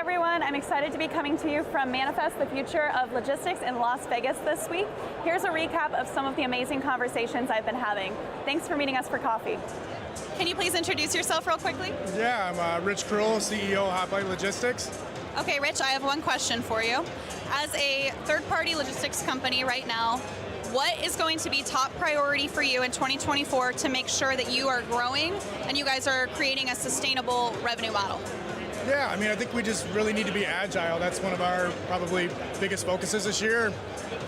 everyone. I'm excited to be coming to you from Manifest the Future of Logistics in Las Vegas this week. Here's a recap of some of the amazing conversations I've been having. Thanks for meeting us for coffee. Can you please introduce yourself real quickly? Yeah, I'm Rich Krul, CEO of Hoplite Logistics. Okay, Rich, I have one question for you. As a third-party logistics company right now, what is going to be top priority for you in 2024 to make sure that you are growing and you guys are creating a sustainable revenue model? Yeah, I think we just really need to be agile. That's one of our probably biggest focuses this year.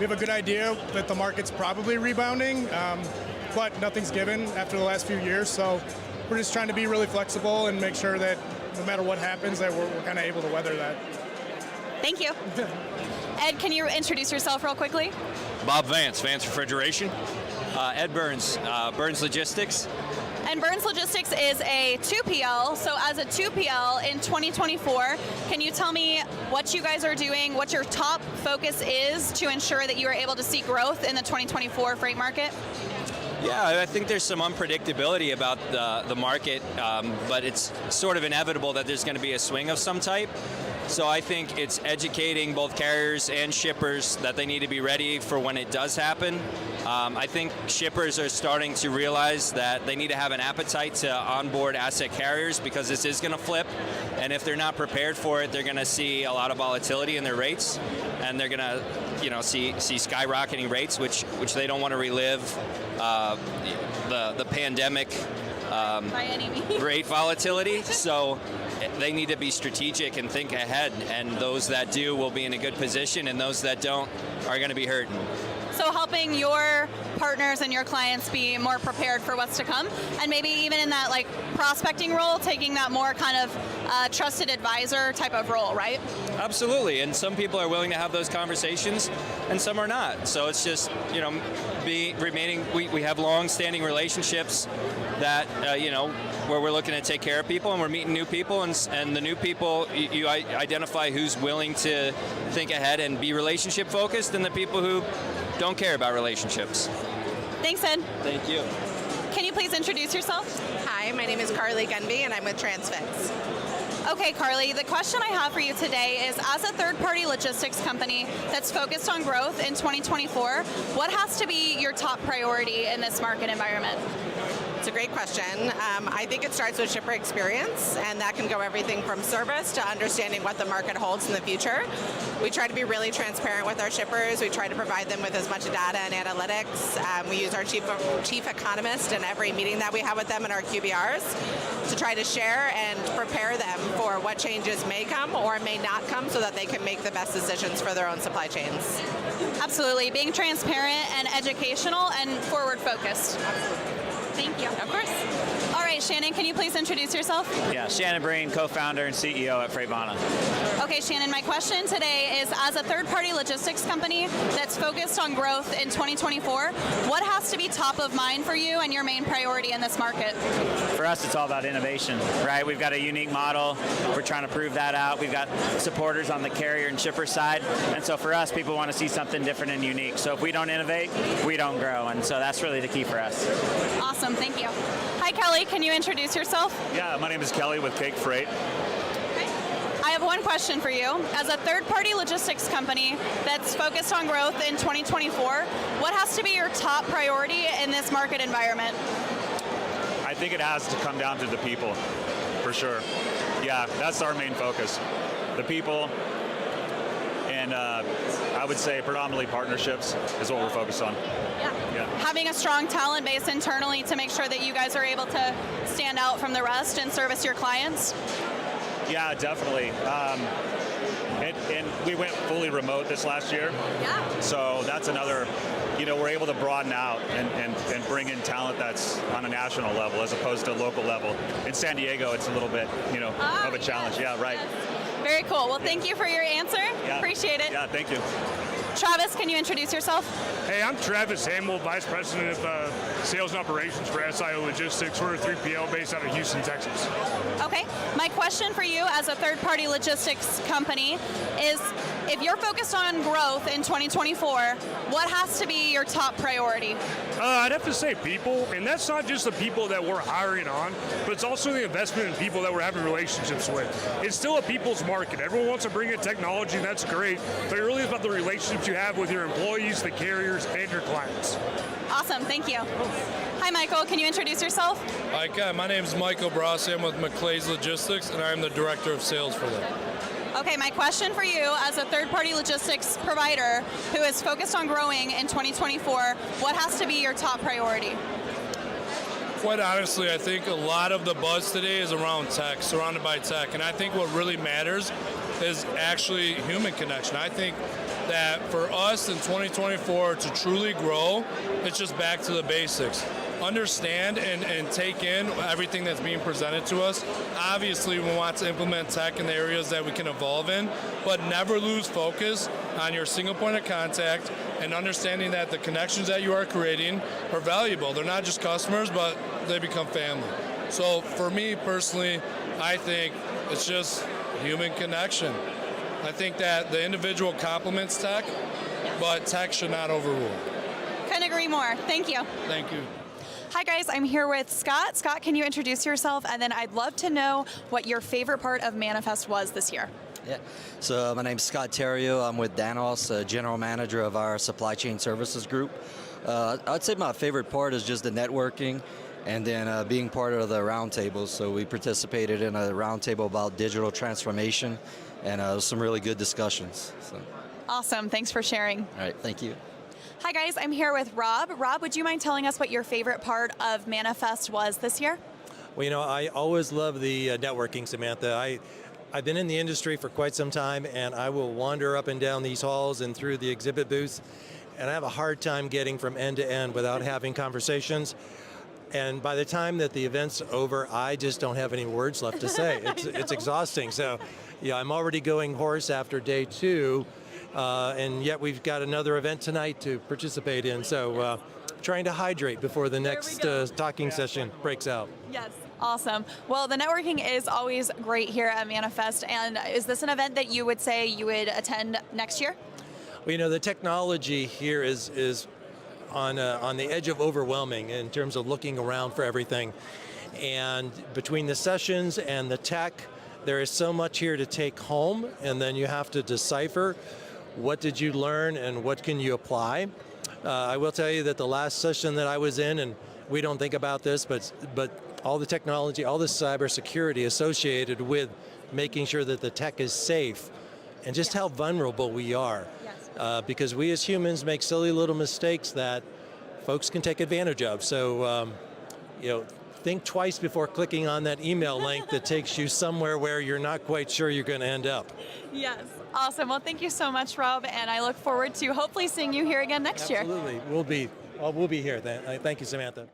We have a good idea that the market's probably rebounding, but nothing's given after the last few years. So we're just trying to be really flexible and make sure that no matter what happens, that we're kind of able to weather that. Thank you. Ed, can you introduce yourself real quickly? Bob Vance, Vance Refrigeration. Ed Burns, Burns Logistics. And Burns Logistics is a 2PL, so as a 2PL in 2024, can you tell me what you guys are doing, what your top focus is to ensure that you are able to see growth in the 2024 freight market? Yeah, I think there's some unpredictability about the market, but it's sort of inevitable that there's going to be a swing of some type. So I think it's educating both carriers and shippers that they need to be ready for when it does happen. I think shippers are starting to realize that they need to have an appetite to onboard asset carriers because this is going to flip. And if they're not prepared for it, they're going to see a lot of volatility in their rates, and they're going to, see skyrocketing rates, which they don't want to relive the pandemic By any means. rate volatility. So they need to be strategic and think ahead, and those that do will be in a good position, and those that don't are going to be hurting. So helping your partners and your clients be more prepared for what's to come, and maybe even in that prospecting role, taking that more kind of trusted advisor type of role, right? Absolutely, and some people are willing to have those conversations, and some are not. So it's just remaining. We have long-standing relationships that where we're looking to take care of people, and we're meeting new people, and the new people you identify who's willing to think ahead and be relationship focused, and the people who don't care about relationships. Thanks, Ed. Thank you. Can you please introduce yourself? Hi, my name is Gunby, and I'm with Transfix. Okay, Carly, the question I have for you today is, as a third-party logistics company that's focused on growth in 2024, what has to be your top priority in this market environment? It's a great question. I think it starts with shipper experience, and that can go everything from service to understanding what the market holds in the future. We try to be really transparent with our shippers. We try to provide them with as much data and analytics. We use our chief economist in every meeting that we have with them in our QBRs to try to share and prepare them for what changes may come or may not come so that they can make the best decisions for their own supply chains. Absolutely. Being transparent and educational and forward-focused. Thank you. Of course. All right, Shannon, can you please introduce yourself? Yeah, Shannon Breen, co-founder and CEO at Freightbana. Okay, Shannon, my question today is, as a third-party logistics company that's focused on growth in 2024, what has to be top of mind for you and your main priority in this market? For us, it's all about innovation, right? We've got a unique model. We're trying to prove that out. We've got supporters on the carrier and shipper side. And so for us, people want to see something different and unique. So if we don't innovate, we don't grow. And so that's really the key for us. Awesome, thank you. Hi, Kelly, can you introduce yourself? Yeah, my name is Kelly with Cake Freight. I have one question for you. As a third-party logistics company that's focused on growth in 2024, what has to be your top priority in this market environment? I think it has to come down to the people, for sure. Yeah, that's our main focus. The people, and I would say predominantly partnerships is what we're focused on. Yeah. Having a strong talent base internally to make sure that you guys are able to stand out from the rest and service your clients? Yeah, definitely. And we went fully remote this last year. Yeah. So that's another, we're able to broaden out and bring in talent that's on a national level as opposed to local level. In San Diego, it's a little bit, of a challenge. Yes, Yeah, right. Yes. Very cool. Well, thank you for your answer. Yeah. Appreciate it. Yeah, thank you. Travis, can you introduce yourself? Hey, I'm Travis Hamill, Vice President of Sales and Operations for SIO Logistics. We're a 3PL based out of Houston, Texas. Okay, my question for you as a third-party logistics company is, if you're focused on growth in 2024, what has to be your top priority? I'd have to say people, and that's not just the people that we're hiring on, but it's also the investment in people that we're having relationships with. It's still a people's market. Everyone wants to bring in technology, and that's great, but it really is about the relationships you have with your employees, the carriers, and your clients. Awesome, thank you. Hi, Michael. Can you introduce yourself? Hi, my name is Michael Brossi. I'm with McClay's Logistics, and I'm the Director of Sales for them. Okay, my question for you as a third-party logistics provider who is focused on growing in 2024, what has to be your top priority? Quite honestly, I think a lot of the buzz today is around tech, surrounded by tech, and I think what really matters is actually human connection. I think that for us in 2024 to truly grow, it's just back to the basics. Understand and take in everything that's being presented to us. Obviously, we want to implement tech in the areas that we can evolve in, but never lose focus on your single point of contact and understanding that the connections that you are creating are valuable. They're not just customers, but they become family. So for me personally, I think it's just human connection. I think that the individual complements tech, but tech should not overrule. Couldn't agree more. Thank you. Thank you. Hi guys, I'm here with Scott. Scott, can you introduce yourself? And then I'd love to know what your favorite part of Manifest was this year. Yeah, so my name's Scott Terrio. I'm with Danos, General Manager of our Supply Chain Services Group. I'd say my favorite part is just the networking and then being part of the roundtables. So we participated in a roundtable about digital transformation and some really good discussions. So. Awesome, thanks for sharing. All right, thank you. Hi guys, I'm here with Rob. Rob, would you mind telling us what your favorite part of Manifest was this year? Well, I always love the networking, Samantha. I've been in the industry for quite some time, and I will wander up and down these halls and through the exhibit booths, and I have a hard time getting from end to end without having conversations. And by the time that the event's over, I just don't have any words left to say. It's exhausting. So, yeah, I'm already going hoarse after day 2. And yet we've got another event tonight to participate in, so trying to hydrate before the next talking session breaks out. Yes, awesome. Well, the networking is always great here at Manifest, and is this an event that you would say you would attend next year? Well, the technology here is on the edge of overwhelming in terms of looking around for everything, and between the sessions and the tech, there is so much here to take home, and then you have to decipher what did you learn and what can you apply. I will tell you that the last session that I was in, and we don't think about this, but all the technology, all the cybersecurity associated with making sure that the tech is safe, and just how vulnerable we are. Because we as humans make silly little mistakes that folks can take advantage of. So, think twice before clicking on that email link that takes you somewhere where you're not quite sure you're going to end up. Yes. Awesome. Well, thank you so much, Rob, and I look forward to hopefully seeing you here again next year. Absolutely. We'll be here then. Thank you, Samantha.